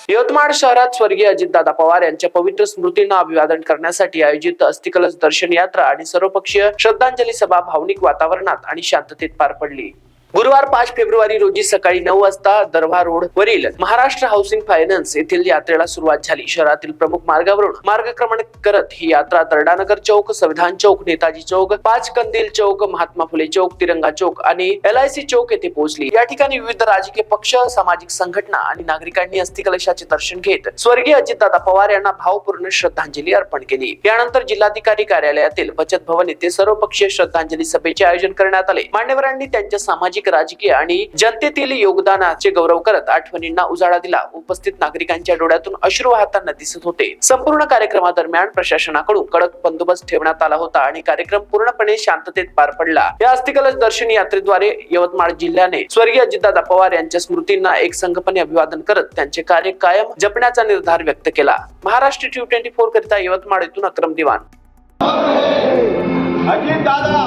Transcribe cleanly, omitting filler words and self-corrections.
यवतमाळ शहरात स्वर्गीय अजितदादा पवार यांच्या पवित्र स्मृतींना अभिवादन करण्यासाठी आयोजित अस्थिकलश दर्शन यात्रा आणि सर्वपक्षीय श्रद्धांजली सभा भावनिक वातावरणात आणि शांततेत पार पडली। गुरुवार 5 फेब्रुवारी रोजी सकाळी 9 वाजता दरभा रोड वरील महाराष्ट्र हाऊसिंग फायनान्स येथील यात्रेला सुरुवात झाली। शहरातील प्रमुख मार्गावरून मार्गक्रमण करत ही यात्रा दर्डानगर चौक, संविधान चौक, नेताजी चौक, 5 कंदील चौक, महात्मा फुले चौक, तिरंगा चौक आणि LIC चौक येथे पोहोचली। या ठिकाणी विविध राजकीय पक्ष, सामाजिक संघटना आणि नागरिकांनी अस्थिकलशाचे दर्शन घेत स्वर्गीय अजितदादा पवार यांना भावपूर्ण श्रद्धांजली अर्पण केली। यानंतर जिल्हाधिकारी कार्यालयातील बचत भवन येथे सर्वपक्षीय श्रद्धांजली सभेचे आयोजन करण्यात आले। मान्यवरांनी त्यांच्या सामाजिक, राजकीय आणि जनतेतील योगदानाचे गौरव करत आठवणींना उजाळा दिला। उपस्थित नागरिकांच्या डोळ्यातून अश्रू वाहताना दिसत होते। संपूर्ण कार्यक्रमादरम्यान प्रशासनाकडून कडक बंदोबस्त ठेवण्यात आला होता आणि कार्यक्रम पूर्णपणे शांततेत पार पडला। या अस्थिकलश दर्शन यात्रेद्वारे यवतमाळ जिल्ह्याने स्वर्गीय अजितदादा पवार यांच्या स्मृतींना एक संघपणे अभिवादन करत त्यांचे कार्य कायम जपण्याचा निर्धार व्यक्त केला। महाराष्ट्र T24 करिता यवतमाळ येथून अक्रम दिवान। अजितदादा